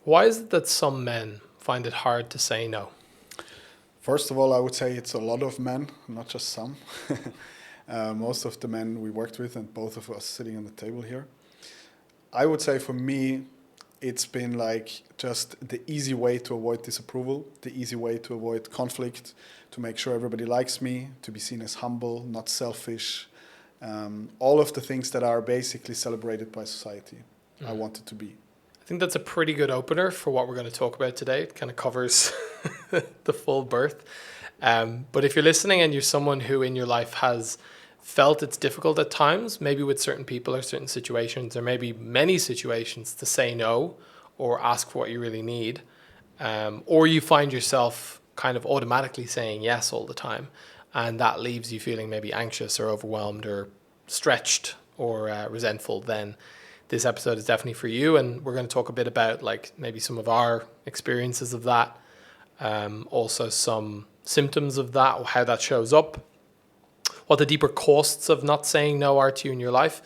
Why is it that some men find it hard to say no? First of all, I would say it's a lot of men, not just some. Most of the men we worked with, and both of us sitting on the table here. I would say for me, it's been like just the easy way to avoid disapproval, the easy way to avoid conflict, to make sure everybody likes me, to be seen as humble, not selfish. All of the things that are basically celebrated by society, I wanted to be. I think that's a pretty good opener for what we're going to talk about today. It kind of covers the full birth. But if you're listening and you're someone who in your life has felt it's difficult at times, maybe with certain people or certain situations, or maybe many situations, to say no or ask for what you really need, or you find yourself kind of automatically saying yes all the time, and that leaves you feeling maybe anxious or overwhelmed or stretched or resentful, then this episode is definitely for you. And we're going to talk a bit about like maybe some of our experiences of that, also some symptoms of that, or how that shows up, what the deeper costs of not saying no are to you in your life,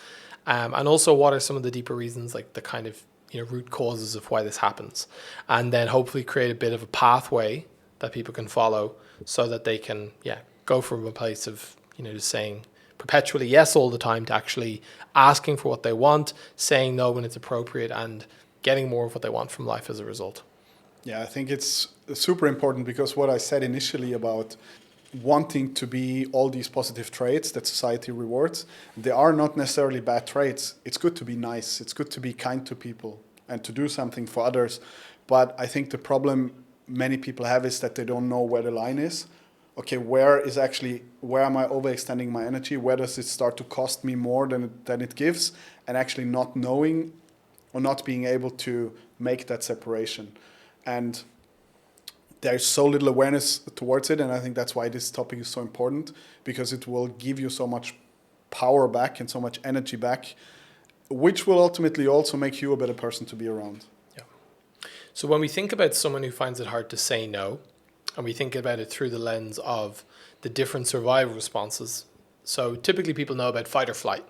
and also what are some of the deeper reasons, like the kind of root causes of why this happens, and then hopefully create a bit of a pathway that people can follow so that they can go from a place of just saying perpetually yes all the time to actually asking for what they want, saying no when it's appropriate, and getting more of what they want from life as a result. Yeah, I think it's super important because what I said initially about wanting to be all these positive traits that society rewards, they are not necessarily bad traits. It's good to be nice. It's good to be kind to people and to do something for others. But I think the problem many people have is that they don't know where the line is. Okay, where am I overextending my energy? Where does it start to cost me more than it gives? And actually not knowing or not being able to make that separation. And there's so little awareness towards it, and I think that's why this topic is so important, because it will give you so much power back and so much energy back, which will ultimately also make you a better person to be around. Yeah. So when we think about someone who finds it hard to say no, and we think about it through the lens of the different survival responses, so typically people know about fight or flight.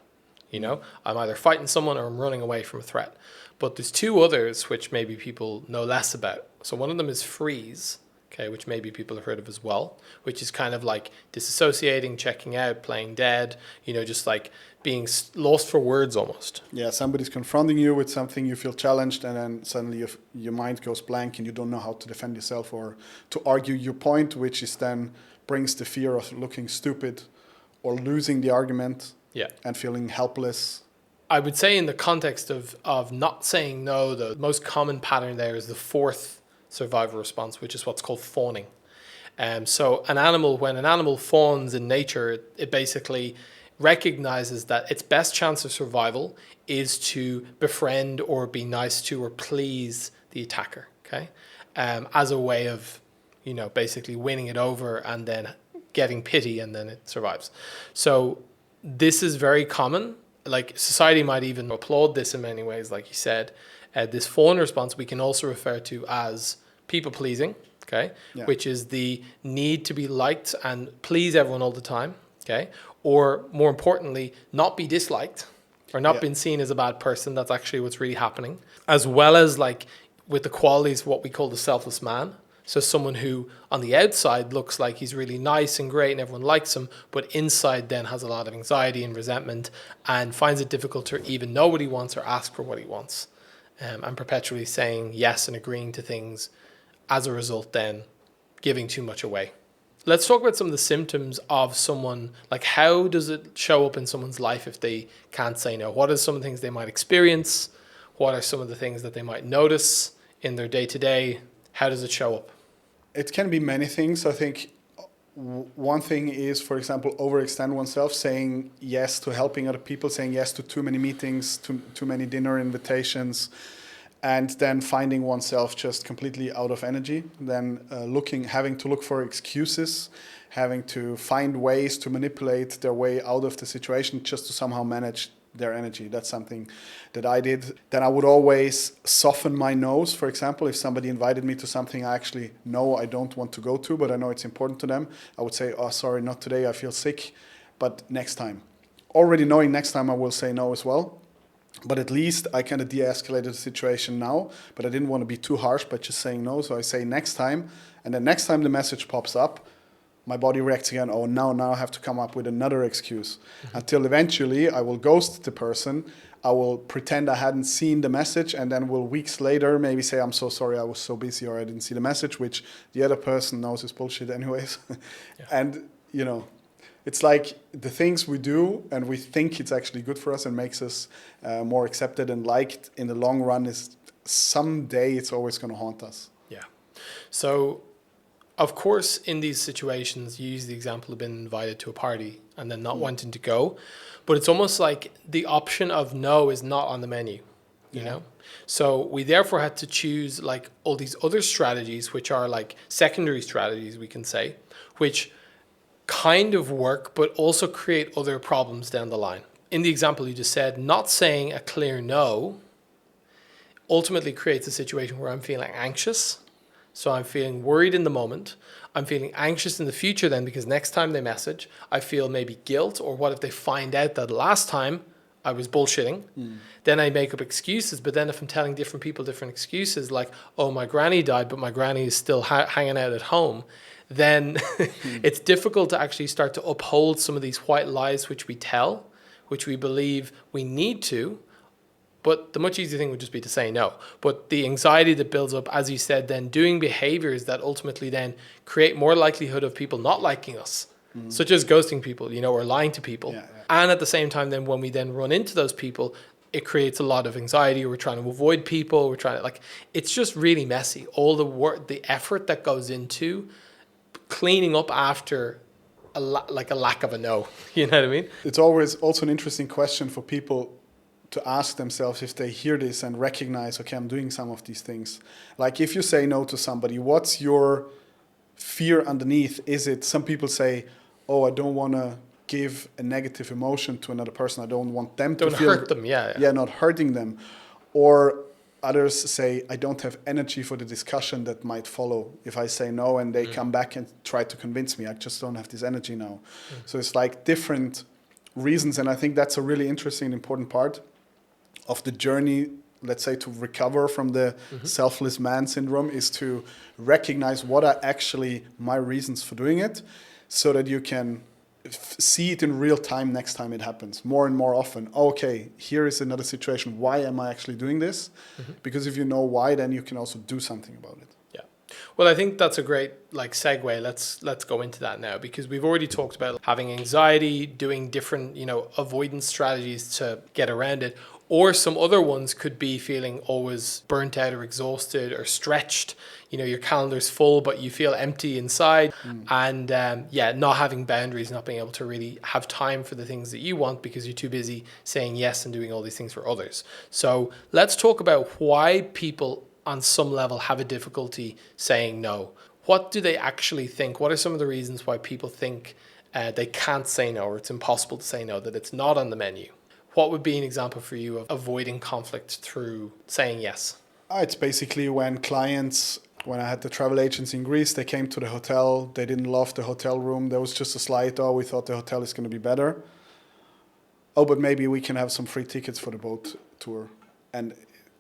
I'm either fighting someone or I'm running away from a threat. But there's two others which maybe people know less about. So one of them is freeze, okay, which maybe people have heard of as well, which is kind of like disassociating, checking out, playing dead, just like being lost for words almost. Yeah, somebody's confronting you with something, you feel challenged, and then suddenly your mind goes blank and you don't know how to defend yourself or to argue your point, which is then brings the fear of looking stupid or losing the argument. Yeah. And feeling helpless. I would say in the context of not saying no, the most common pattern there is the fourth survival response, which is what's called fawning. So when an animal fawns in nature, it basically recognizes that its best chance of survival is to befriend or be nice to or please the attacker, okay? As a way of, basically winning it over and then getting pity, and then it survives. So this is very common. Like society might even applaud this in many ways, like you said. This fawn response we can also refer to as people pleasing, okay? Yeah. Which is the need to be liked and please everyone all the time, okay? Or more importantly, not be disliked or not being seen as a bad person. That's actually what's really happening. As well as like with the qualities of what we call the selfless man. So someone who on the outside looks like he's really nice and great and everyone likes him, but inside then has a lot of anxiety and resentment and finds it difficult to even know what he wants or ask for what he wants, and perpetually saying yes and agreeing to things, as a result then giving too much away. Let's talk about some of the symptoms of someone, like how does it show up in someone's life if they can't say no? What are some of the things they might experience? What are some of the things that they might notice in their day-to-day? How does it show up? It can be many things. I think one thing is, for example, overextend oneself, saying yes to helping other people, saying yes to too many meetings, too many dinner invitations, and then finding oneself just completely out of energy. Then having to look for excuses, having to find ways to manipulate their way out of the situation just to somehow manage their energy. That's something that I did. Then I would always soften my nose. For example, if somebody invited me to something I actually know I don't want to go to, but I know it's important to them, I would say, oh, sorry, not today, I feel sick, but next time. Already knowing next time I will say no as well. But at least I kind of de-escalated the situation now, but I didn't want to be too harsh by just saying no. So I say next time, and then next time the message pops up, my body reacts again. Oh, now I have to come up with another excuse. Until eventually I will ghost the person. I will pretend I hadn't seen the message, and then will weeks later maybe say, I'm so sorry, I was so busy, or I didn't see the message, which the other person knows is bullshit anyways. Yeah. And, you know, it's like the things we do and we think it's actually good for us and makes us more accepted and liked in the long run is someday it's always going to haunt us. Yeah. So, of course, in these situations, you use the example of being invited to a party and then not wanting to go. But it's almost like the option of no is not on the menu, you know? So we therefore had to choose like all these other strategies, which are like secondary strategies, we can say, which kind of work, but also create other problems down the line. In the example you just said, not saying a clear no ultimately creates a situation where I'm feeling anxious. So I'm feeling worried in the moment. I'm feeling anxious in the future then because next time they message, I feel maybe guilt, or what if they find out that last time I was bullshitting? Then I make up excuses. But then if I'm telling different people different excuses, like, oh, my granny died, but my granny is still hanging out at home, then it's difficult to actually start to uphold some of these white lies which we tell, which we believe we need to. But the much easier thing would just be to say no. But the anxiety that builds up, as you said, then doing behaviors that ultimately then create more likelihood of people not liking us, such as ghosting people, you know, or lying to people. Yeah. And at the same time, then when we then run into those people, it creates a lot of anxiety. We're trying to avoid people. We're trying to, like, it's just really messy. All the work, the effort that goes into cleaning up after a lack of a no. You know what I mean? It's always also an interesting question for people to ask themselves if they hear this and recognize, okay, I'm doing some of these things. Like if you say no to somebody, what's your fear underneath? Is it, some people say, oh, I don't want to give a negative emotion to another person. I don't want them to feel... Don't hurt them, yeah. Yeah, not hurting them. Or others say, I don't have energy for the discussion that might follow if I say no and they come back and try to convince me. I just don't have this energy now. So it's like different reasons. And I think that's a really interesting and important part of the journey, let's say, to recover from the selfless man syndrome, is to recognize what are actually my reasons for doing it, so that you can see it in real time next time it happens, more and more often. Okay, here is another situation. Why am I actually doing this? Because if you know why, then you can also do something about it. Yeah. Well, I think that's a great segue. Let's go into that now, because we've already talked about having anxiety, doing different, avoidance strategies to get around it. Or some other ones could be feeling always burnt out or exhausted or stretched. Your calendar's full, but you feel empty inside. And not having boundaries, not being able to really have time for the things that you want because you're too busy saying yes and doing all these things for others. So let's talk about why people on some level have a difficulty saying no. What do they actually think? What are some of the reasons why people think they can't say no, or it's impossible to say no, that it's not on the menu? What would be an example for you of avoiding conflict through saying yes? It's basically when I had the travel agents in Greece, they came to the hotel, they didn't love the hotel room, there was just a slight, we thought the hotel is going to be better. But maybe we can have some free tickets for the boat tour. And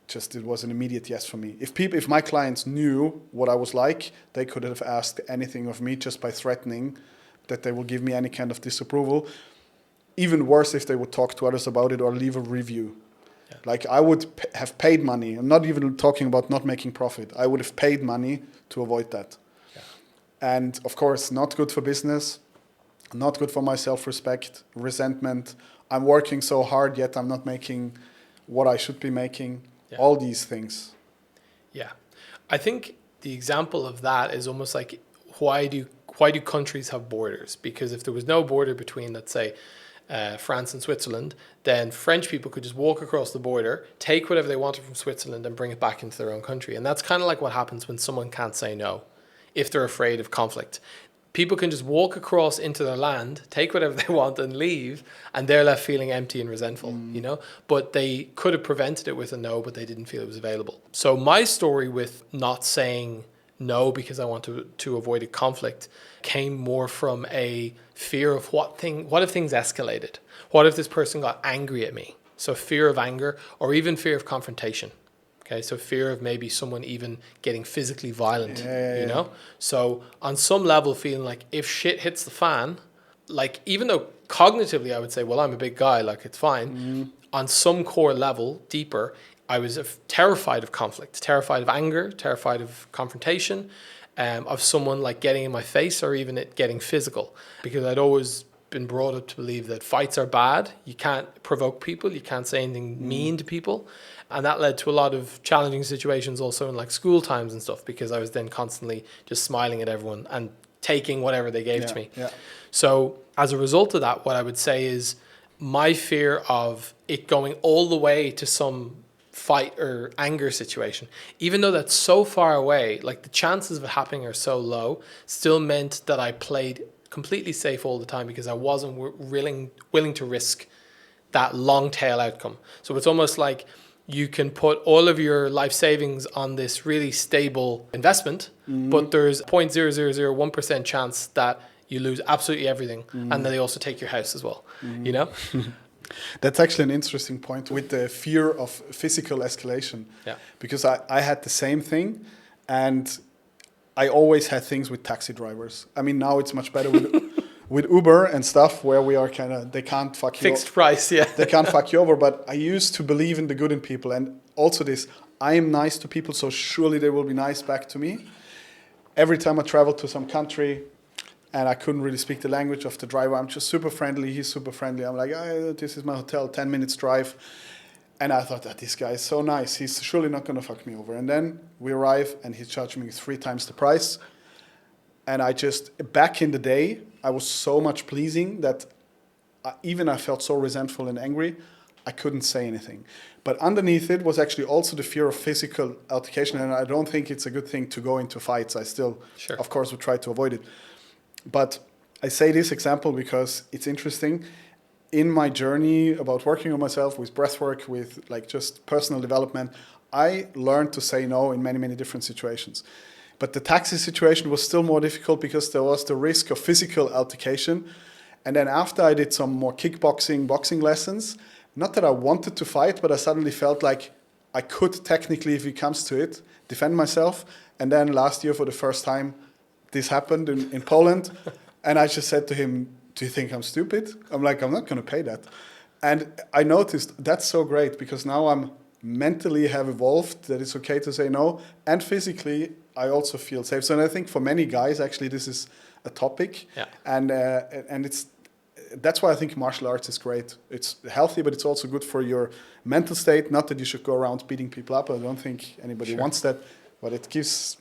it was an immediate yes for me. If my clients knew what I was like, they could have asked anything of me just by threatening that they will give me any kind of disapproval. Even worse if they would talk to others about it or leave a review. Yeah. Like I would have paid money. I'm not even talking about not making profit. I would have paid money to avoid that. Yeah. And of course, not good for business, not good for my self-respect, resentment. I'm working so hard, yet I'm not making what I should be making. Yeah. All these things. Yeah. I think the example of that is almost like, why do countries have borders? Because if there was no border between, let's say, France and Switzerland, then French people could just walk across the border, take whatever they wanted from Switzerland and bring it back into their own country. And that's kind of like what happens when someone can't say no, if they're afraid of conflict. People can just walk across into their land, take whatever they want and leave, and they're left feeling empty and resentful, But they could have prevented it with a no, but they didn't feel it was available. So my story with not saying no because I want to avoid a conflict came more from a fear of what if things escalated? What if this person got angry at me? So fear of anger, or even fear of confrontation. Okay, so fear of maybe someone even getting physically violent, you know? So on some level, feeling like if shit hits the fan, like even though cognitively I would say, well, I'm a big guy, like it's fine. On some core level, deeper, I was terrified of conflict, terrified of anger, terrified of confrontation, of someone like getting in my face or even it getting physical, because I'd always been brought up to believe that fights are bad. You can't provoke people. You can't say anything mean to people. And that led to a lot of challenging situations also in like school times and stuff, because I was then constantly just smiling at everyone and taking whatever they gave to me. Yeah. So as a result of that, what I would say is my fear of it going all the way to some fight or anger situation, even though that's so far away, like the chances of it happening are so low, still meant that I played completely safe all the time, because I wasn't willing to risk that long tail outcome. So it's almost like you can put all of your life savings on this really stable investment, but there's 0.0001% chance that you lose absolutely everything, and then they also take your house as well, you know? That's actually an interesting point with the fear of physical escalation. Yeah. Because I had the same thing, and I always had things with taxi drivers. I mean, now it's much better with Uber and stuff, where we are kind of, they can't fuck you Fixed price, yeah. They can't fuck you over. But I used to believe in the good in people, and also this, I am nice to people, so surely they will be nice back to me. Every time I traveled to some country and I couldn't really speak the language of the driver, I'm just super friendly, he's super friendly. I'm like, this is my hotel, 10 minutes drive. And I thought, this guy is so nice, he's surely not going to fuck me over. And then we arrive and he's charging me 3 times the price. And I just, back in the day, I was so much pleasing that I felt so resentful and angry, I couldn't say anything. But underneath it was actually also the fear of physical altercation. And I don't think it's a good thing to go into fights. I still, of course, would try to avoid it. But I say this example because it's interesting. In my journey about working on myself with breathwork, with like just personal development, I learned to say no in many, many different situations. But the taxi situation was still more difficult because there was the risk of physical altercation. And then after I did some more kickboxing, boxing lessons, not that I wanted to fight, but I suddenly felt like I could technically, if it comes to it, defend myself. And then last year for the first time, this happened in Poland. And I just said to him, do you think I'm stupid? I'm like, I'm not going to pay that. And I noticed that's so great, because now I'm mentally have evolved that it's okay to say no. And physically, I also feel safe. So and I think for many guys, actually, this is a topic. Yeah. And that's why I think martial arts is great. It's healthy, but it's also good for your mental state. Not that you should go around beating people up. I don't think anybody wants that. But it gives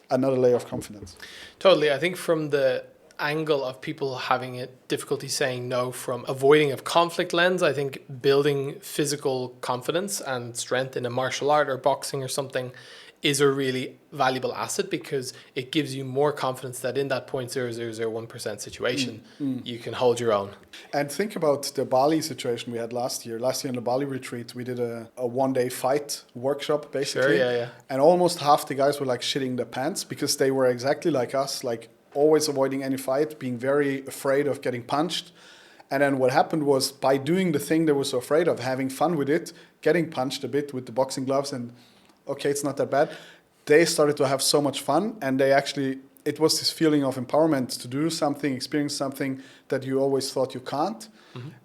another layer of confidence. Totally. I think from the angle of people having a difficulty saying no from avoiding of conflict lens, I think building physical confidence and strength in a martial art or boxing or something is a really valuable asset, because it gives you more confidence that in that 0.0001% situation, you can hold your own. And think about the Bali situation we had last year. Last year in the Bali retreat, we did a one-day fight workshop, basically. Sure, yeah. And almost half the guys were like shitting their pants, because they were exactly like us, like always avoiding any fight, being very afraid of getting punched. And then what happened was, by doing the thing they were so afraid of, having fun with it, getting punched a bit with the boxing gloves, and okay, it's not that bad, they started to have so much fun. And they actually, it was this feeling of empowerment to do something, experience something that you always thought you can't.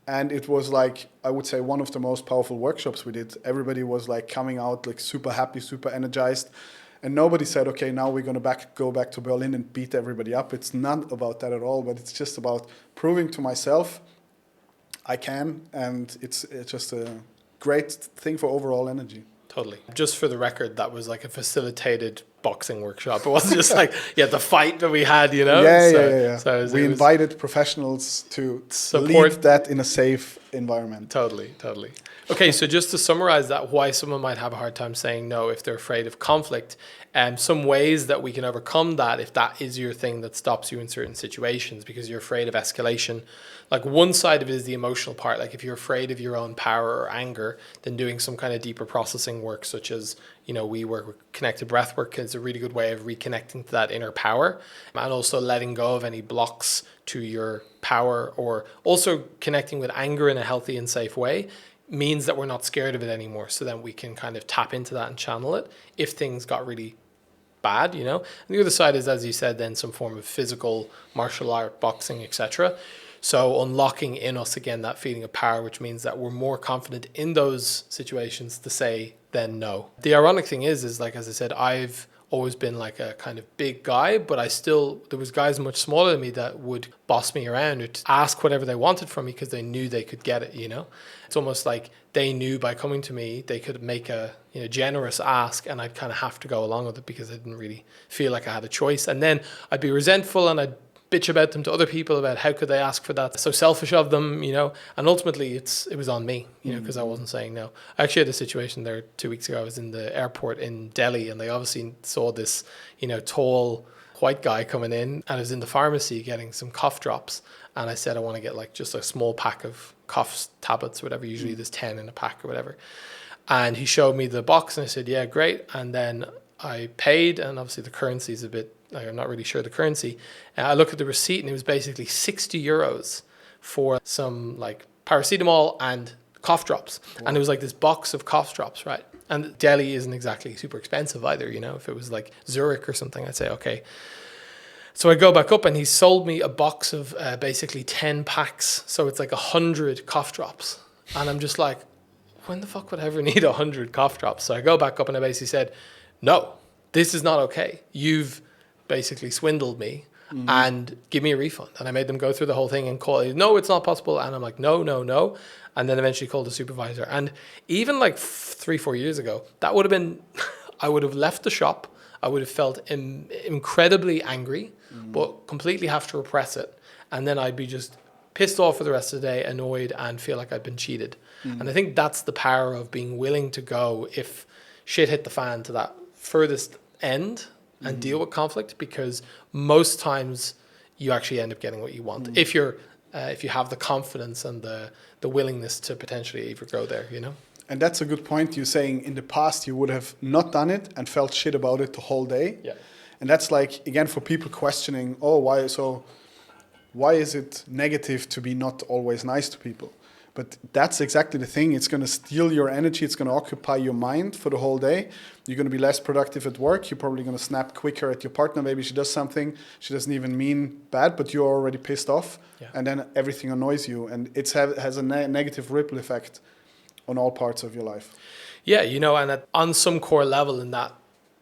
And it was like, I would say, one of the most powerful workshops we did. Everybody was like coming out like super happy, super energized. And nobody said, okay, now we're going to go back to Berlin and beat everybody up. It's not about that at all, but it's just about proving to myself I can. And it's just a great thing for overall energy. Totally. Just for the record, that was like a facilitated boxing workshop. It wasn't just like, the fight that we had, you know? Yeah. So we invited professionals to support lead that in a safe environment. Totally. Okay, so just to summarize that, why someone might have a hard time saying no if they're afraid of conflict, some ways that we can overcome that if that is your thing that stops you in certain situations because you're afraid of escalation. Like one side of it is the emotional part. Like if you're afraid of your own power or anger, then doing some kind of deeper processing work, such as, we work with connected breath work, is a really good way of reconnecting to that inner power, and also letting go of any blocks to your power, or also connecting with anger in a healthy and safe way means that we're not scared of it anymore. So then we can kind of tap into that and channel it if things got really bad, you know. And the other side is, as you said, then some form of physical martial art, boxing, etc. So unlocking in us again that feeling of power, which means that we're more confident in those situations to say then no. The ironic thing is like, as I said, I've always been like a kind of big guy, but there was guys much smaller than me that would boss me around or ask whatever they wanted from me because they knew they could get it, you know. It's almost like they knew by coming to me they could make a generous ask, and I'd kind of have to go along with it because I didn't really feel like I had a choice. And then I'd be resentful and I'd bitch about them to other people about how could they ask for that, so selfish of them, you know. And ultimately it was on me, you know, because I wasn't saying no. I actually had a situation there 2 weeks ago. I was in the airport in Delhi, and they obviously saw this, you know, tall white guy coming in, and I was in the pharmacy getting some cough drops, and I said I want to get like just a small pack of cough tablets or whatever. Usually there's 10 in a pack or whatever. And he showed me the box, and I said, yeah, great. And then I paid, and obviously the currency is a bit, I'm not really sure the currency. I looked at the receipt, and it was basically 60 euros for some like paracetamol and cough drops. Wow. And it was like this box of cough drops, right? And Delhi isn't exactly super expensive either, you know. If it was like Zurich or something, I'd say, okay. So I go back up, and he sold me a box of basically 10 packs. So it's like 100 cough drops. And I'm just like, when the fuck would I ever need 100 cough drops? So I go back up, and I basically said, no, this is not okay. You've basically swindled me, and give me a refund. And I made them go through the whole thing and call, no, it's not possible. And I'm like, no. And then eventually called the supervisor. And even like 3-4 years ago, that would have been, I would have left the shop. I would have felt incredibly angry, but completely have to repress it. And then I'd be just pissed off for the rest of the day, annoyed, and feel like I'd been cheated. And I think that's the power of being willing to go, if shit hit the fan, to that furthest end and deal with conflict, because most times you actually end up getting what you want if you have the confidence and the willingness to potentially even go there, you know. And that's a good point. You're saying in the past you would have not done it and felt shit about it the whole day. Yeah. And that's like, again, for people questioning, why is it negative to be not always nice to people? But that's exactly the thing. It's going to steal your energy. It's going to occupy your mind for the whole day. You're going to be less productive at work. You're probably going to snap quicker at your partner. Maybe she does something she doesn't even mean bad, but you're already pissed off. Yeah. And then everything annoys you. And it has a negative ripple effect on all parts of your life. Yeah, you know, and on some core level in that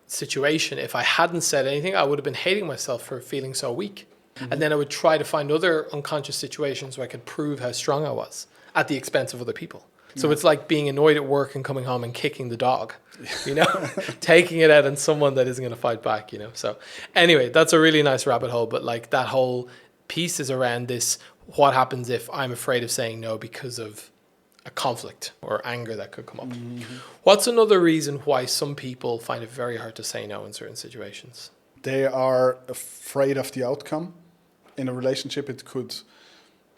situation, if I hadn't said anything, I would have been hating myself for feeling so weak. And then I would try to find other unconscious situations where I could prove how strong I was, at the expense of other people. So it's like being annoyed at work and coming home and kicking the dog, you know, taking it out on someone that isn't going to fight back, you know. So anyway, that's a really nice rabbit hole. But like that whole piece is around this, what happens if I'm afraid of saying no because of a conflict or anger that could come up. What's another reason why some people find it very hard to say no in certain situations? They are afraid of the outcome. In a relationship, it could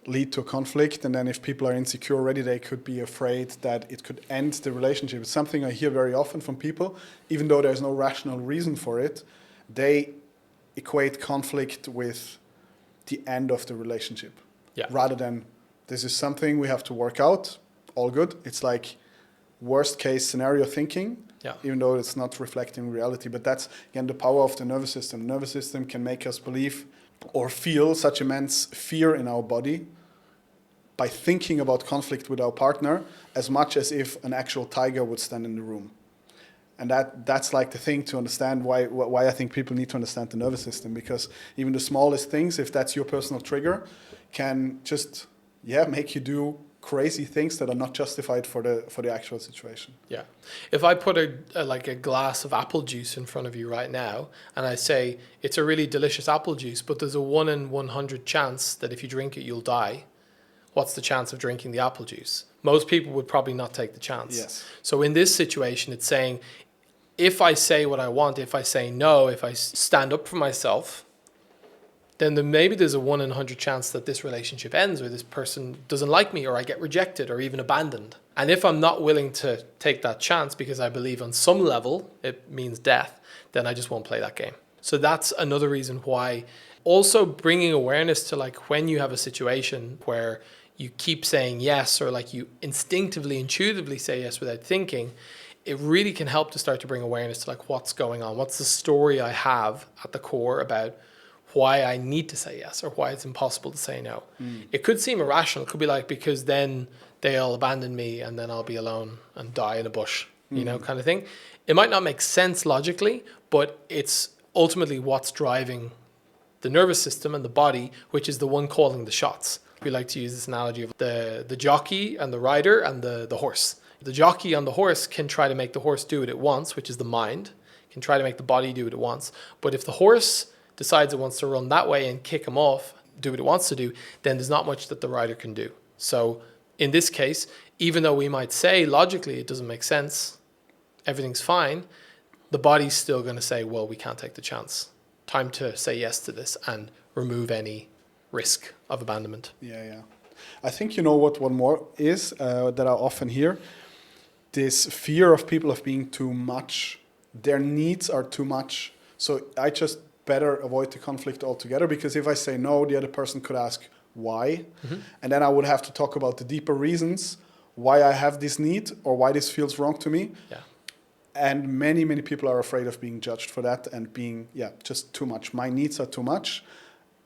lead to a conflict, and then if people are insecure already, they could be afraid that it could end the relationship. It's something I hear very often from people, even though there's no rational reason for it. They equate conflict with the end of the relationship, rather than this is something we have to work out, all good. It's like worst case scenario thinking, even though it's not reflecting reality. But that's, again, the power of the nervous system. The nervous system can make us believe or feel such immense fear in our body by thinking about conflict with our partner as much as if an actual tiger would stand in the room. And that's like the thing to understand why I think people need to understand the nervous system, because even the smallest things, if that's your personal trigger, can just make you do crazy things that are not justified for the actual situation. Yeah. If I put a glass of apple juice in front of you right now, and I say it's a really delicious apple juice, but there's a 1 in 100 chance that if you drink it, you'll die. What's the chance of drinking the apple juice? Most people would probably not take the chance. Yes. So in this situation, it's saying, if I say what I want, if I say no, if I stand up for myself, then maybe there's a 1 in 100 chance that this relationship ends, or this person doesn't like me, or I get rejected or even abandoned. And if I'm not willing to take that chance because I believe on some level it means death, then I just won't play that game. So that's another reason why. Also bringing awareness to like when you have a situation where you keep saying yes, or like you instinctively, intuitively say yes without thinking, it really can help to start to bring awareness to like what's going on. What's the story I have at the core about why I need to say yes or why it's impossible to say no. It could seem irrational. It could be like, because then they'll abandon me and then I'll be alone and die in a bush, you know, kind of thing. It might not make sense logically, but it's ultimately what's driving the nervous system and the body, which is the one calling the shots. We like to use this analogy of the jockey and the rider and the horse. The jockey on the horse can try to make the horse do what it wants, which is the mind, can try to make the body do what it wants. But if the horse decides it wants to run that way and kick him off, do what it wants to do, then there's not much that the rider can do. So in this case, even though we might say logically it doesn't make sense, everything's fine, the body's still going to say, well, we can't take the chance. Time to say yes to this and remove any risk of abandonment. Yeah. I think you know what one more is that I often hear? This fear of people of being too much. Their needs are too much. So I just better avoid the conflict altogether, because if I say no, the other person could ask why. And then I would have to talk about the deeper reasons why I have this need or why this feels wrong to me. Yeah. And many people are afraid of being judged for that and being, just too much. My needs are too much.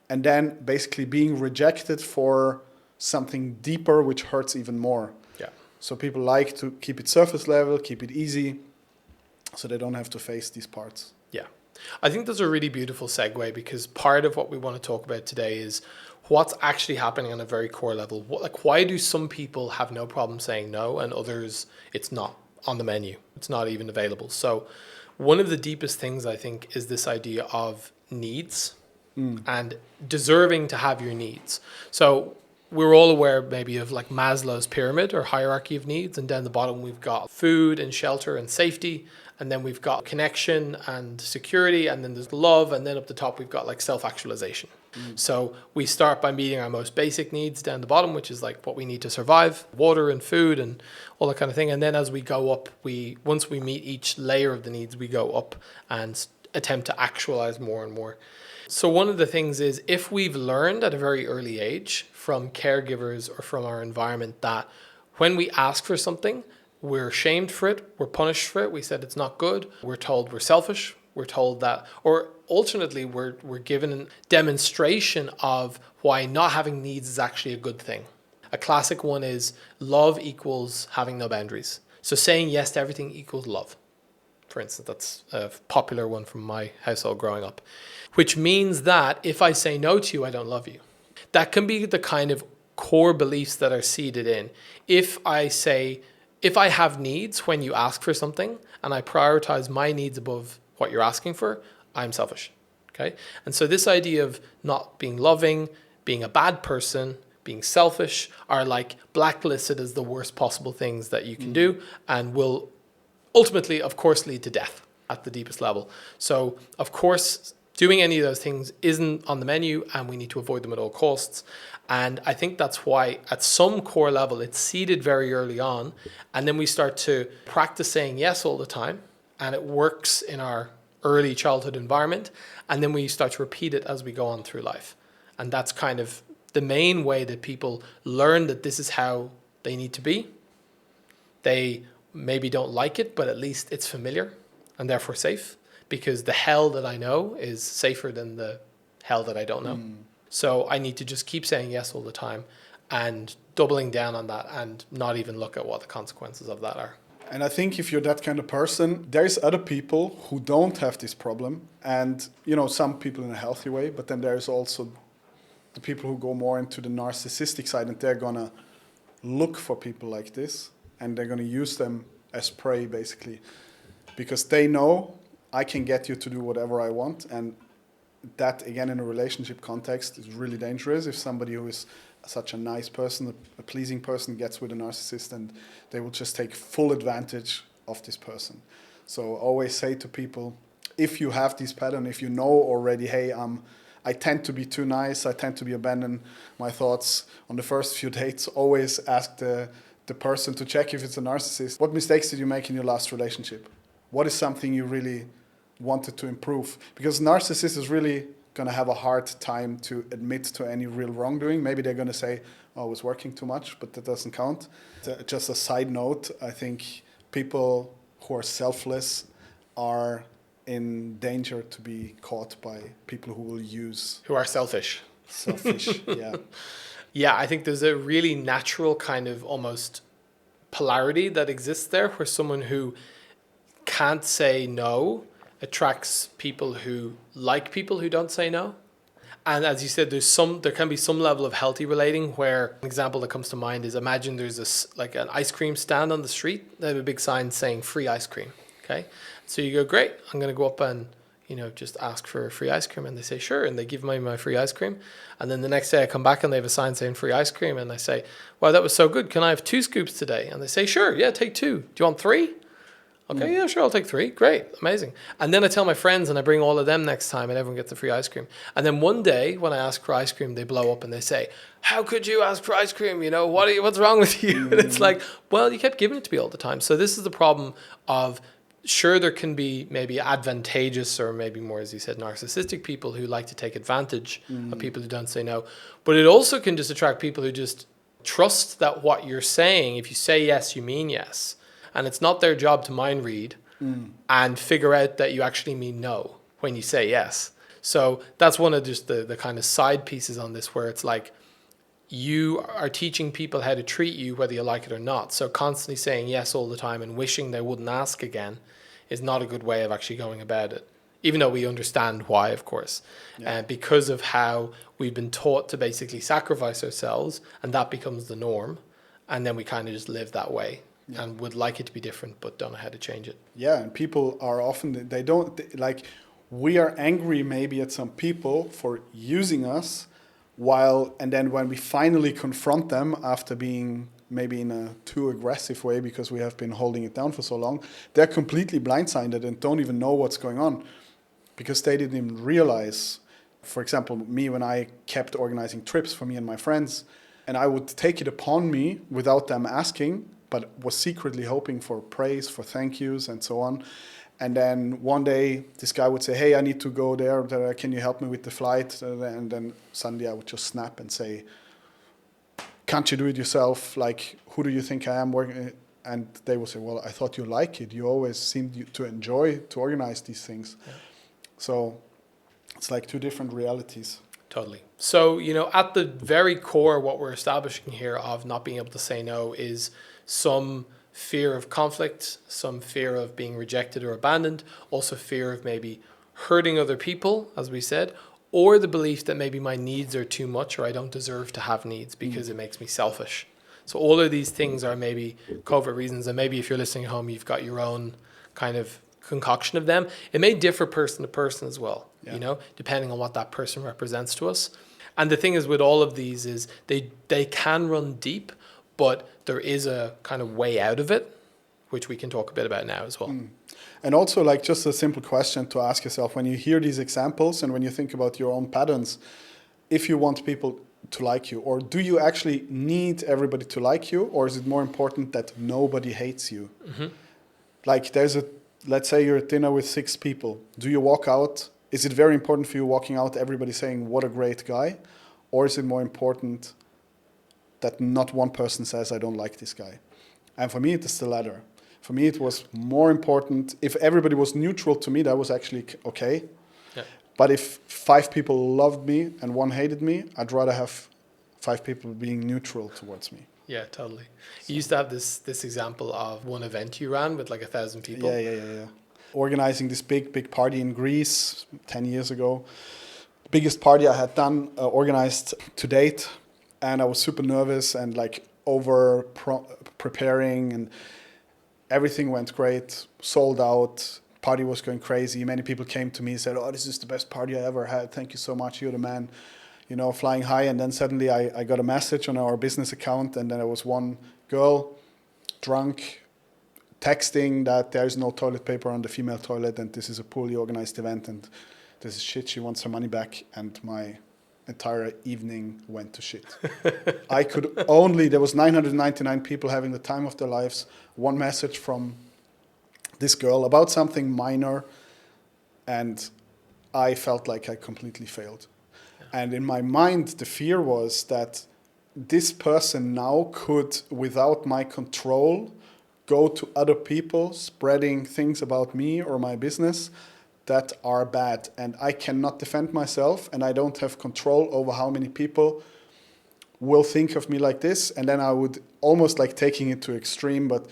And then basically being rejected for something deeper, which hurts even more. Yeah. So people like to keep it surface level, keep it easy, so they don't have to face these parts. Yeah. I think that's a really beautiful segue, because part of what we want to talk about today is what's actually happening on a very core level. Why do some people have no problem saying no and others it's not on the menu? It's not even available. So one of the deepest things, I think, is this idea of needs and deserving to have your needs. So we're all aware maybe of like Maslow's pyramid or hierarchy of needs. And down the bottom, we've got food and shelter and safety. And then we've got connection and security. And then there's love. And then up the top, we've got like self-actualization. So we start by meeting our most basic needs down the bottom, which is like what we need to survive, water and food and all that kind of thing. And then as we go up, once we meet each layer of the needs, we go up and attempt to actualize more and more. So one of the things is, if we've learned at a very early age from caregivers or from our environment that when we ask for something, we're shamed for it, we're punished for it, we said it's not good, we're told we're selfish, we're told that, or alternately we're given a demonstration of why not having needs is actually a good thing. A classic one is love equals having no boundaries. So saying yes to everything equals love. For instance, that's a popular one from my household growing up, which means that if I say no to you, I don't love you. That can be the kind of core beliefs that are seeded in. If I have needs when you ask for something and I prioritize my needs above what you're asking for, I'm selfish. Okay? And so this idea of not being loving, being a bad person, being selfish are like blacklisted as the worst possible things that you can do, and will ultimately, of course, lead to death at the deepest level. So, of course, doing any of those things isn't on the menu, and we need to avoid them at all costs. And I think that's why at some core level, it's seeded very early on. And then we start to practice saying yes all the time. And it works in our early childhood environment. And then we start to repeat it as we go on through life. And that's kind of the main way that people learn that this is how they need to be. They maybe don't like it, but at least it's familiar and therefore safe, because the hell that I know is safer than the hell that I don't know. So I need to just keep saying yes all the time and doubling down on that and not even look at what the consequences of that are. And I think if you're that kind of person, there's other people who don't have this problem. And, some people in a healthy way, but then there's also the people who go more into the narcissistic side, and they're going to look for people like this and they're going to use them as prey, basically, because they know I can get you to do whatever I want. And that, again, in a relationship context is really dangerous. If somebody who is such a nice person, a pleasing person, gets with a narcissist, and they will just take full advantage of this person. So always say to people, if you have this pattern, if you know already, hey, I tend to be too nice, I tend to be abandon my thoughts on the first few dates, always ask the person to check if it's a narcissist. What mistakes did you make in your last relationship? What is something you really wanted to improve? Because narcissist is really going to have a hard time to admit to any real wrongdoing. Maybe they're going to say, oh, I was working too much, but that doesn't count. Just a side note, I think people who are selfless are in danger to be caught by people who will use... Who are selfish. Selfish, yeah. Yeah, I think there's a really natural kind of almost polarity that exists there, where someone who can't say no attracts people who like people who don't say no. And as you said, there can be some level of healthy relating, where an example that comes to mind is, imagine there's an ice cream stand on the street. They have a big sign saying free ice cream. Okay. So you go, great, I'm going to go up and, just ask for free ice cream. And they say, sure. And they give me my free ice cream. And then the next day I come back and they have a sign saying free ice cream. And I say, wow, that was so good. Can I have 2 scoops today? And they say, sure. Yeah, take 2. Do you want 3? Okay, yeah, sure, I'll take 3. Great, amazing. And then I tell my friends and I bring all of them next time and everyone gets a free ice cream. And then one day when I ask for ice cream, they blow up and they say, how could you ask for ice cream? What's wrong with you? And it's like, well, you kept giving it to me all the time. So this is the problem of, sure, there can be maybe advantageous or maybe more, as you said, narcissistic people who like to take advantage of people who don't say no. But it also can just attract people who just trust that what you're saying, if you say yes, you mean yes. And it's not their job to mind read and figure out that you actually mean no when you say yes. So that's one of just the kind of side pieces on this, where it's like you are teaching people how to treat you whether you like it or not. So constantly saying yes all the time and wishing they wouldn't ask to is not a good way of actually going about it, even though we understand why, of course, because of how we've been taught to basically sacrifice ourselves, and that becomes the norm, and then we kind of just live that way. Yeah. And would like it to be different, but don't know how to change it. Yeah, and people are often, we are angry maybe at some people for using us, and then when we finally confront them after being maybe in a too aggressive way because we have been holding it down for so long, they're completely blindsided and don't even know what's going on because they didn't even realize. For example, me, when I kept organizing trips for me and my friends, and I would take it upon me without them asking, but was secretly hoping for praise, for thank yous, and so on. And then one day, this guy would say, hey, I need to go there. Can you help me with the flight? And then suddenly I would just snap and say, can't you do it yourself? Like, who do you think I am working? And they will say, well, I thought you like it. You always seemed to enjoy to organize these things. Yeah. So it's like 2 different realities. Totally. So, at the very core, what we're establishing here of not being able to say no is some fear of conflict, some fear of being rejected or abandoned, also fear of maybe hurting other people, as we said, or the belief that maybe my needs are too much or I don't deserve to have needs because it makes me selfish. So all of these things are maybe covert reasons, and maybe if you're listening at home, you've got your own kind of concoction of them. It may differ person to person as well, depending on what that person represents to us. And the thing is with all of these is they can run deep, but there is a kind of way out of it, which we can talk a bit about now as well. And also, like, just a simple question to ask yourself when you hear these examples and when you think about your own patterns, if you want people to like you, or do you actually need everybody to like you, or is it more important that nobody hates you? Mm-hmm. Like, let's say you're at dinner with 6 people. Do you walk out? Is it very important for you walking out, everybody saying, what a great guy? Or is it more important that not one person says, I don't like this guy? And for me, it is the latter. For me, it was more important. If everybody was neutral to me, that was actually okay. Yeah. But if 5 people loved me and 1 hated me, I'd rather have 5 people being neutral towards me. Yeah, totally. You used to have this example of one event you ran with like 1,000 people. Yeah. Organizing this big party in Greece 10 years ago. Biggest party I had done, organized to date. And I was super nervous and like over preparing, and everything went great, sold out, party was going crazy. Many people came to me and said, oh, this is the best party I ever had. Thank you so much. You're the man, flying high. And then suddenly I got a message on our business account, and then there was one girl, drunk, texting that there is no toilet paper on the female toilet, and this is a poorly organized event, and this is shit. She wants her money back, and my entire evening went to shit. There was 999 people having the time of their lives. One message from this girl about something minor, and I felt like I completely failed. And in my mind, the fear was that this person now could, without my control, go to other people spreading things about me or my business that are bad. And I cannot defend myself, and I don't have control over how many people will think of me like this. And then I would almost like taking it to extreme, but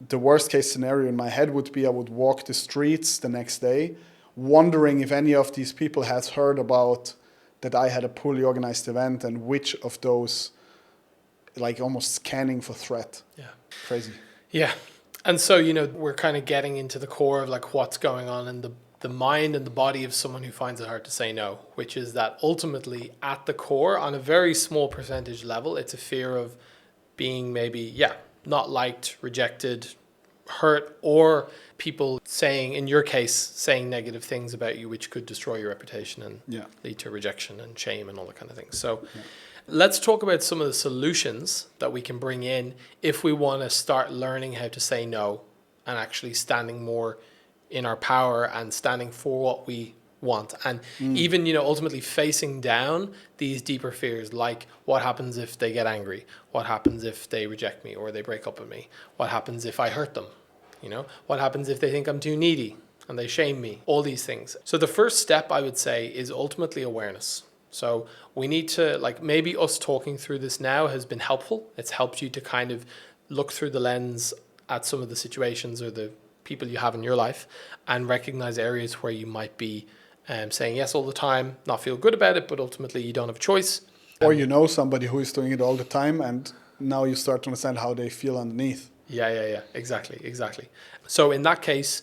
the worst case scenario in my head would be I would walk the streets the next day wondering if any of these people has heard about that I had a poorly organized event, and which of those, like almost scanning for threat. Yeah. Crazy. Yeah. And so, we're kind of getting into the core of like what's going on in the mind and the body of someone who finds it hard to say no, which is that ultimately at the core, on a very small percentage level, it's a fear of being maybe, not liked, rejected, hurt, or people saying, in your case, saying negative things about you, which could destroy your reputation and lead to rejection and shame and all that kind of thing. So let's talk about some of the solutions that we can bring in if we want to start learning how to say no and actually standing more in our power and standing for what we want. And even, ultimately facing down these deeper fears, like what happens if they get angry? What happens if they reject me or they break up with me? What happens if I hurt them? What happens if they think I'm too needy and they shame me? All these things. So the first step, I would say, is ultimately awareness. So we need to, like, maybe us talking through this now has been helpful. It's helped you to kind of look through the lens at some of the situations or the people you have in your life and recognize areas where you might be saying yes all the time, not feel good about it, but ultimately you don't have a choice. Or somebody who is doing it all the time, and now you start to understand how they feel underneath. Yeah. Exactly. So in that case,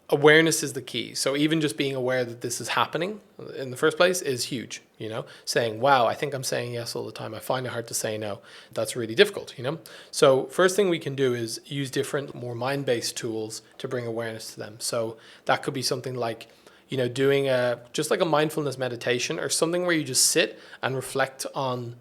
awareness is the key. So even just being aware that this is happening in the first place is huge, saying, wow, I think I'm saying yes all the time. I find it hard to say no. That's really difficult, So first thing we can do is use different, more mind-based tools to bring awareness to them. So that could be something like, doing just like a mindfulness meditation or something where you just sit and reflect on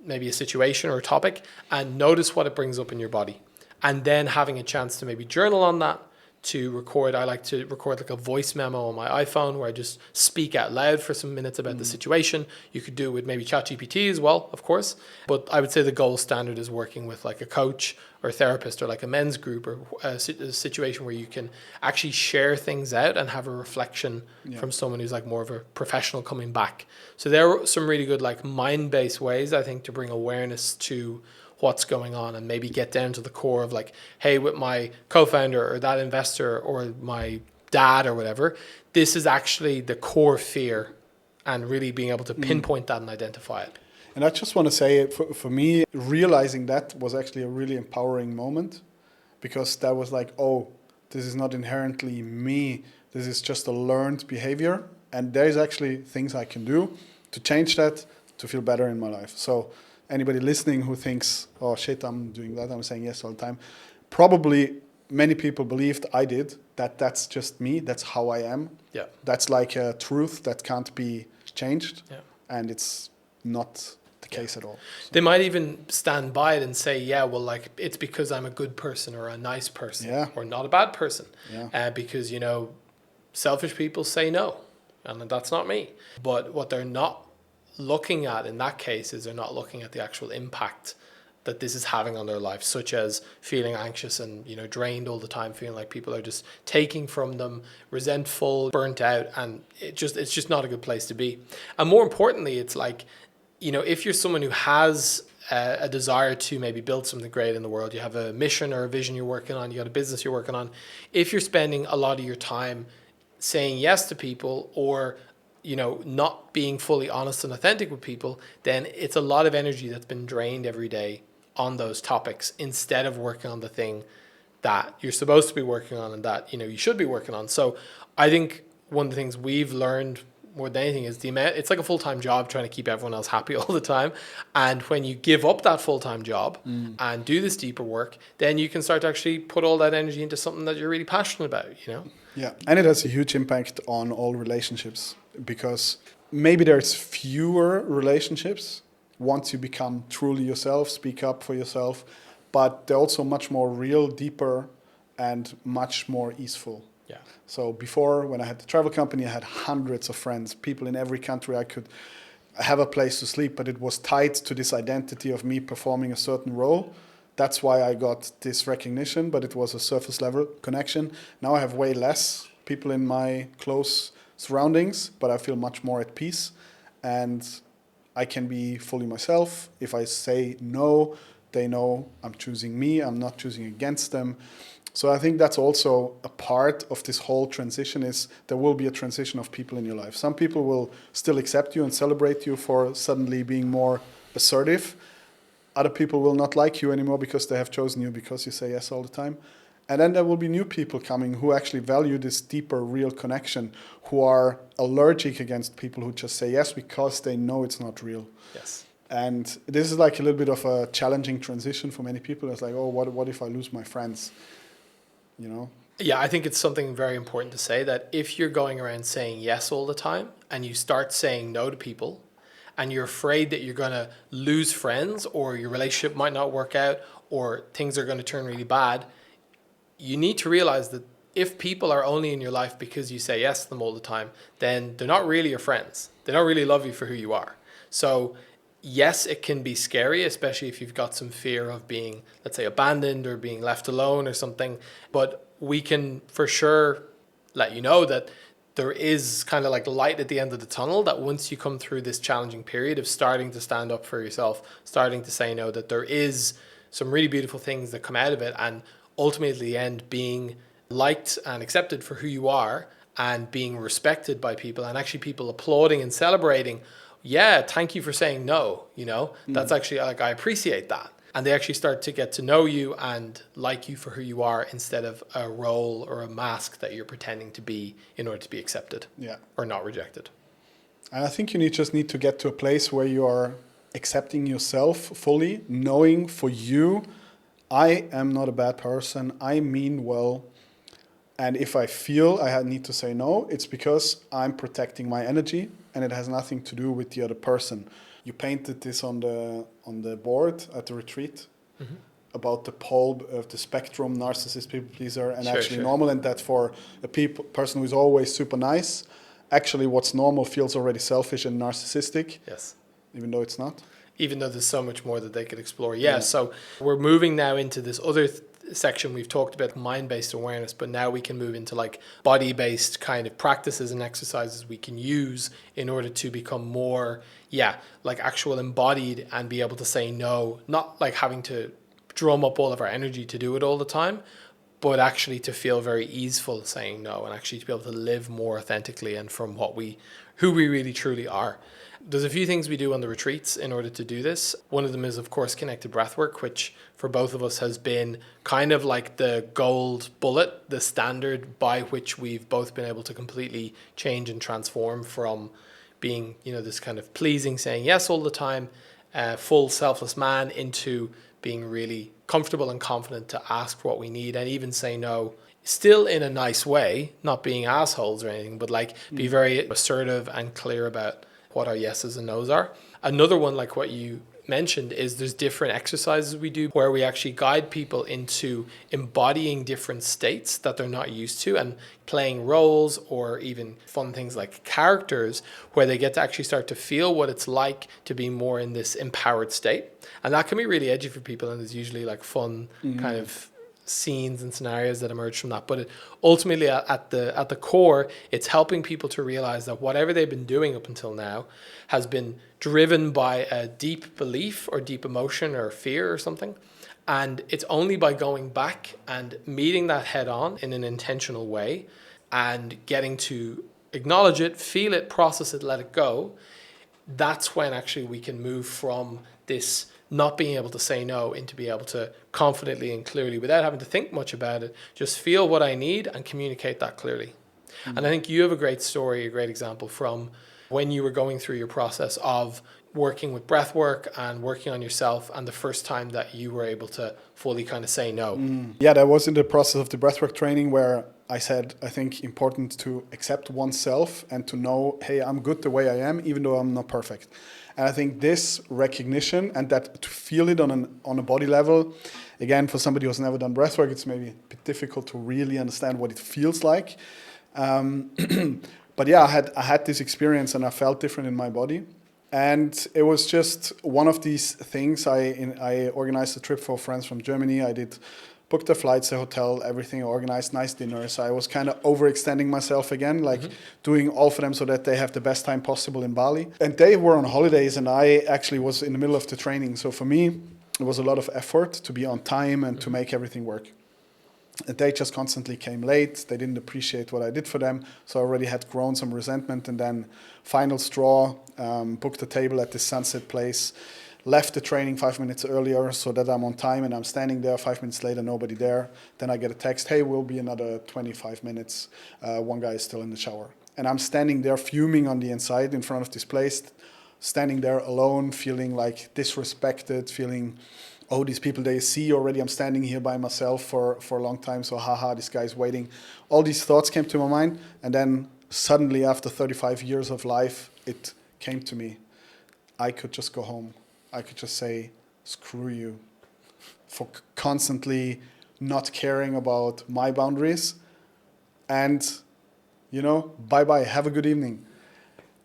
maybe a situation or a topic and notice what it brings up in your body. And then having a chance to maybe journal on that, to record. I like to record like a voice memo on my iPhone where I just speak out loud for some minutes about the situation. You could do it with maybe ChatGPT as well, of course. But I would say the gold standard is working with like a coach or a therapist or like a men's group or a situation where you can actually share things out and have a reflection from someone who's like more of a professional coming back. So there are some really good like mind-based ways, I think, to bring awareness to what's going on and maybe get down to the core of like, hey, with my co-founder or that investor or my dad or whatever, this is actually the core fear, and really being able to pinpoint that and identify it. And I just want to say, for me, realizing that was actually a really empowering moment, because that was like, oh, this is not inherently me. This is just a learned behavior. And there's actually things I can do to change that, to feel better in my life. So anybody listening who thinks, oh shit, I'm doing that, I'm saying yes all the time, probably many people believed I did, that's just me, that's how I am. Yeah. That's like a truth that can't be changed. Yeah. And it's not the case at all. So. They might even stand by it and say, yeah, well, like, it's because I'm a good person or a nice person or not a bad person. Yeah. Because, selfish people say no, and that's not me. But what they're not looking at in that case is they're not looking at the actual impact that this is having on their life, such as feeling anxious and drained all the time, feeling like people are just taking from them, resentful, burnt out, and it's just not a good place to be. And more importantly, it's like, if you're someone who has a desire to maybe build something great in the world, you have a mission or a vision you're working on, you got a business you're working on, if you're spending a lot of your time saying yes to people or not being fully honest and authentic with people, then it's a lot of energy that's been drained every day on those topics instead of working on the thing that you're supposed to be working on and that you should be working on. So I think one of the things we've learned more than anything is it's like a full-time job trying to keep everyone else happy all the time. And when you give up that full-time job and do this deeper work, then you can start to actually put all that energy into something that you're really passionate about, Yeah, and it has a huge impact on all relationships, because maybe there's fewer relationships once you become truly yourself, speak up for yourself, but they're also much more real, deeper, and much more easeful. Yeah. So before, when I had the travel company, I had hundreds of friends, people in every country. I could have a place to sleep, but it was tied to this identity of me performing a certain role. That's why I got this recognition, but it was a surface level connection. Now I have way less people in my close surroundings, but I feel much more at peace. And I can be fully myself. If I say no, they know I'm choosing me. I'm not choosing against them. So I think that's also a part of this whole transition, is there will be a transition of people in your life. Some people will still accept you and celebrate you for suddenly being more assertive. Other people will not like you anymore because they have chosen you because you say yes all the time. And then there will be new people coming who actually value this deeper, real connection, who are allergic against people who just say yes because they know it's not real. Yes. And this is like a little bit of a challenging transition for many people. It's like, oh, what if I lose my friends? You know? Yeah, I think it's something very important to say, that if you're going around saying yes all the time and you start saying no to people and you're afraid that you're going to lose friends or your relationship might not work out or things are going to turn really bad, you need to realize that if people are only in your life because you say yes to them all the time, then they're not really your friends. They don't really love you for who you are. So yes, it can be scary, especially if you've got some fear of being, let's say, abandoned or being left alone or something. But we can for sure let you know that there is kind of like light at the end of the tunnel, that once you come through this challenging period of starting to stand up for yourself, starting to say no, that there is some really beautiful things that come out of it. And ultimately at the end, being liked and accepted for who you are and being respected by people, and actually people applauding and celebrating, yeah, thank you for saying no, that's actually, like, I appreciate that. And they actually start to get to know you and like you for who you are, instead of a role or a mask that you're pretending to be in order to be accepted or not rejected. And I think you just need to get to a place where you are accepting yourself fully, knowing for you, I am not a bad person, I mean well. And if I feel I need to say no, it's because I'm protecting my energy and it has nothing to do with the other person. You painted this on the board at the retreat about the pole of the spectrum, narcissist, people pleaser, and normal, and that for a person who is always super nice, actually what's normal feels already selfish and narcissistic. Yes. Even though it's not. Even though there's so much more that they could explore. Yeah. So we're moving now into this other section. We've talked about mind-based awareness, but now we can move into like body-based kind of practices and exercises we can use in order to become more, like actual embodied and be able to say no, not like having to drum up all of our energy to do it all the time, but actually to feel very easeful saying no, and actually to be able to live more authentically and from who we really truly are. There's a few things we do on the retreats in order to do this. One of them is, of course, connected breathwork, which for both of us has been kind of like the gold bullet, the standard by which we've both been able to completely change and transform from being, this kind of pleasing, saying yes all the time, full selfless man, into being really comfortable and confident to ask for what we need and even say no, still in a nice way, not being assholes or anything, but like be very assertive and clear about what our yeses and nos are. Another one, like what you mentioned, is there's different exercises we do where we actually guide people into embodying different states that they're not used to, and playing roles or even fun things like characters, where they get to actually start to feel what it's like to be more in this empowered state. And that can be really edgy for people, and there's usually like fun kind of scenes and scenarios that emerge from that. But ultimately at the core, it's helping people to realize that whatever they've been doing up until now has been driven by a deep belief or deep emotion or fear or something. And it's only by going back and meeting that head on in an intentional way and getting to acknowledge it, feel it, process it, let it go, that's when actually we can move from this not being able to say no into being able to confidently and clearly, without having to think much about it, just feel what I need and communicate that clearly. And I think you have a great story, a great example from when you were going through your process of working with breath work and working on yourself, and the first time that you were able to fully kind of say no. Yeah, that was in the process of the breathwork training where I said, I think important to accept oneself and to know, hey, I'm good the way I am, even though I'm not perfect. And I think this recognition and that to feel it on a body level, again, for somebody who's never done breathwork, it's maybe a bit difficult to really understand what it feels like. But yeah, I had this experience and I felt different in my body. And it was just one of these things. I organized a trip for friends from Germany. I booked the flights, the hotel, everything, organized nice dinners. I was kind of overextending myself again, like doing all for them so that they have the best time possible in Bali. And they were on holidays and I actually was in the middle of the training. So for me, it was a lot of effort to be on time and to make everything work. And they just constantly came late. They didn't appreciate what I did for them. So I already had grown some resentment. And then final straw, booked a table at this sunset place, left the training 5 minutes earlier so that I'm on time and I'm standing there 5 minutes later, nobody there. Then I get a text, hey, we'll be another 25 minutes. One guy is still in the shower. And I'm standing there fuming on the inside in front of this place, standing there alone, feeling like disrespected, feeling, oh, these people, they see already I'm standing here by myself for a long time, so haha, this guy's waiting. All these thoughts came to my mind, and then suddenly after 35 years of life, it came to me. I could just go home. I could just say, screw you, for constantly not caring about my boundaries, and, bye-bye, have a good evening.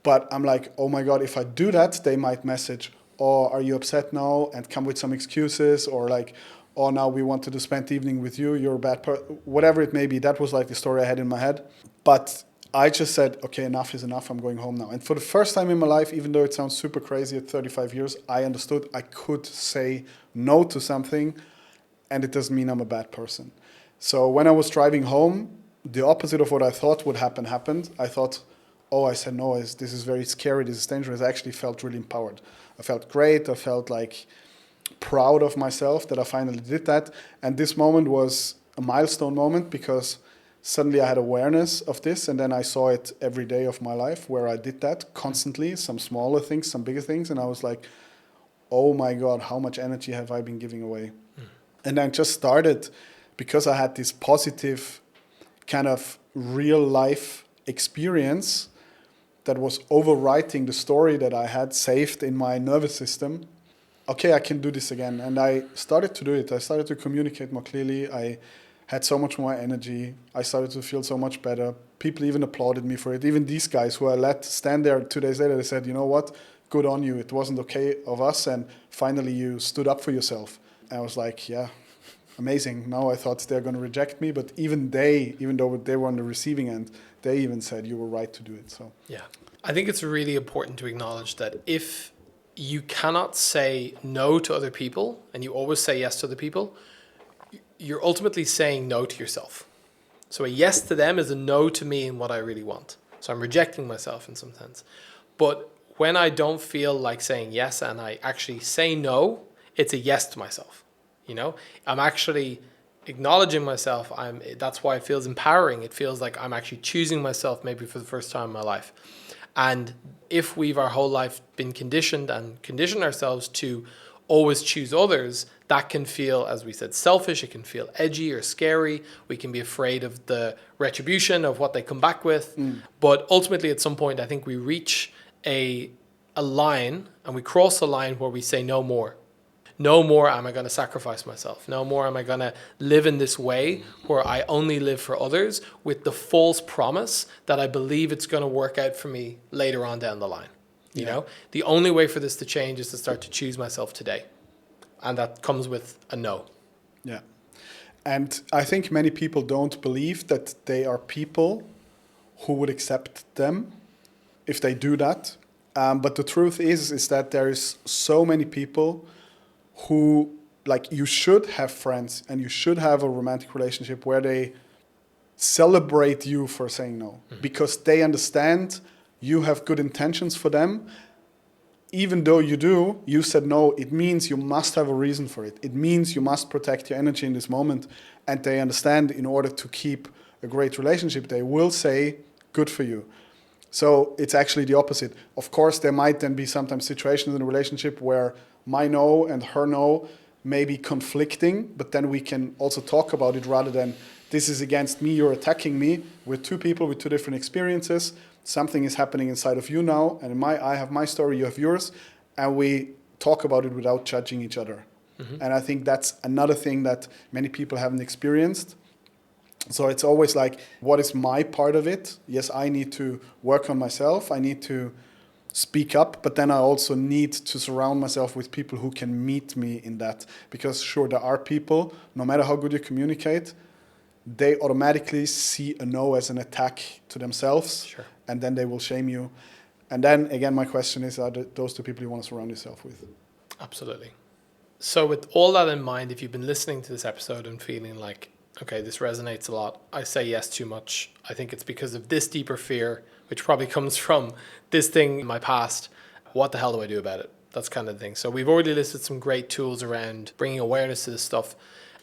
But I'm like, oh my God, if I do that, they might message, or are you upset now, and come with some excuses, or like, oh, now we wanted to spend the evening with you, you're a bad person, whatever it may be. That was like the story I had in my head. But I just said, okay, enough is enough, I'm going home now. And for the first time in my life, even though it sounds super crazy at 35 years, I understood I could say no to something, and it doesn't mean I'm a bad person. So when I was driving home, the opposite of what I thought would happen happened. I thought, oh, I said no, this is very scary, this is dangerous. I actually felt really empowered. I felt great. I felt like proud of myself that I finally did that. And this moment was a milestone moment because suddenly I had awareness of this, and then I saw it every day of my life where I did that constantly, some smaller things, some bigger things. And I was like, oh my God, how much energy have I been giving away? And then just started because I had this positive kind of real life experience that was overwriting the story that I had saved in my nervous system. Okay, I can do this again. And I started to do it. I started to communicate more clearly. I had so much more energy. I started to feel so much better. People even applauded me for it. Even these guys who I let stand there 2 days later, they said, you know what? Good on you. It wasn't okay of us. And finally you stood up for yourself. And I was like, yeah, amazing. Now I thought they're going to reject me. But even though they were on the receiving end, they even said you were right to do it. So yeah, I think it's really important to acknowledge that if you cannot say no to other people and you always say yes to other people, you're ultimately saying no to yourself. So a yes to them is a no to me and what I really want. So I'm rejecting myself in some sense. But when I don't feel like saying yes and I actually say no, it's a yes to myself. I'm actually acknowledging myself. That's why it feels empowering. It feels like I'm actually choosing myself maybe for the first time in my life. And if we've our whole life been conditioned ourselves to always choose others, that can feel, as we said, selfish. It can feel edgy or scary. We can be afraid of the retribution of what they come back with. But ultimately, at some point, I think we reach a line and we cross a line where we say no more. No more am I going to sacrifice myself. No more am I going to live in this way where I only live for others with the false promise that I believe it's going to work out for me later on down the line. You know, the only way for this to change is to start to choose myself today. And that comes with a no. Yeah. And I think many people don't believe that they are people who would accept them if they do that. But the truth is that there is so many people who, like, you should have friends and you should have a romantic relationship where they celebrate you for saying no, because they understand you have good intentions for them. Even though you said no, it means you must have a reason for it. It means you must protect your energy in this moment. And they understand in order to keep a great relationship, they will say, good for you. So it's actually the opposite. Of course, there might then be sometimes situations in a relationship where my no and her no may be conflicting, but then we can also talk about it rather than this is against me, you're attacking me. We're two people with two different experiences. Something is happening inside of you now, and I have my story, you have yours, and we talk about it without judging each other. And I think that's another thing that many people haven't experienced. So it's always like, what is my part of it? Yes, I need to work on myself. I need to speak up, but then I also need to surround myself with people who can meet me in that. Because sure, there are people, no matter how good you communicate, they automatically see a no as an attack to themselves. Sure. And then they will shame you. And then again, my question is, are those two people you want to surround yourself with? Absolutely. So with all that in mind, if you've been listening to this episode and feeling like, okay, this resonates a lot, I say yes too much, I think it's because of this deeper fear, which probably comes from this thing in my past. What the hell do I do about it? That's kind of the thing. So we've already listed some great tools around bringing awareness to this stuff.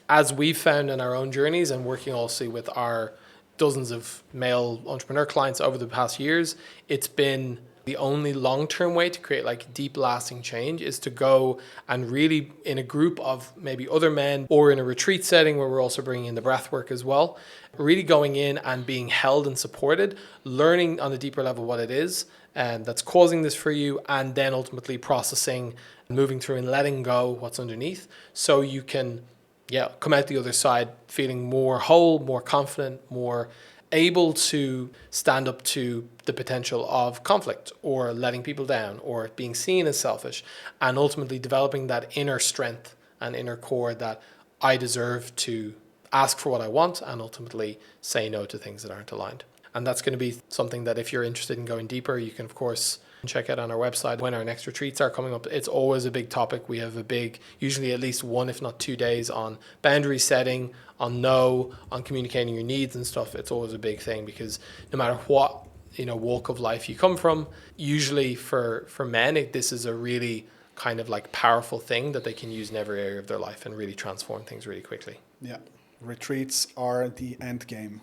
As we've found in our own journeys and working also with our dozens of male entrepreneur clients over the past years, it's been the only long-term way to create like deep lasting change is to go and really in a group of maybe other men or in a retreat setting where we're also bringing in the breath work as well, really going in and being held and supported, learning on a deeper level what it is and that's causing this for you, and then ultimately processing, moving through and letting go what's underneath so you can come out the other side feeling more whole, more confident, more able to stand up to the potential of conflict or letting people down or being seen as selfish, and ultimately developing that inner strength and inner core that I deserve to ask for what I want and ultimately say no to things that aren't aligned. And that's going to be something that if you're interested in going deeper, you can of course check out on our website when our next retreats are coming up. It's always a big topic. We have usually at least 1, if not 2 days on boundary setting, on no, on communicating your needs and stuff. It's always a big thing because no matter what, walk of life you come from, usually for men, this is a really kind of like powerful thing that they can use in every area of their life and really transform things really quickly. Yeah. Retreats are the end game.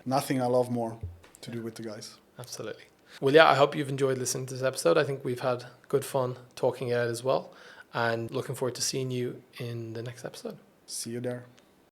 Nothing I love more to do with the guys. Absolutely. Well, yeah, I hope you've enjoyed listening to this episode. I think we've had good fun talking it out as well, and looking forward to seeing you in the next episode. See you there.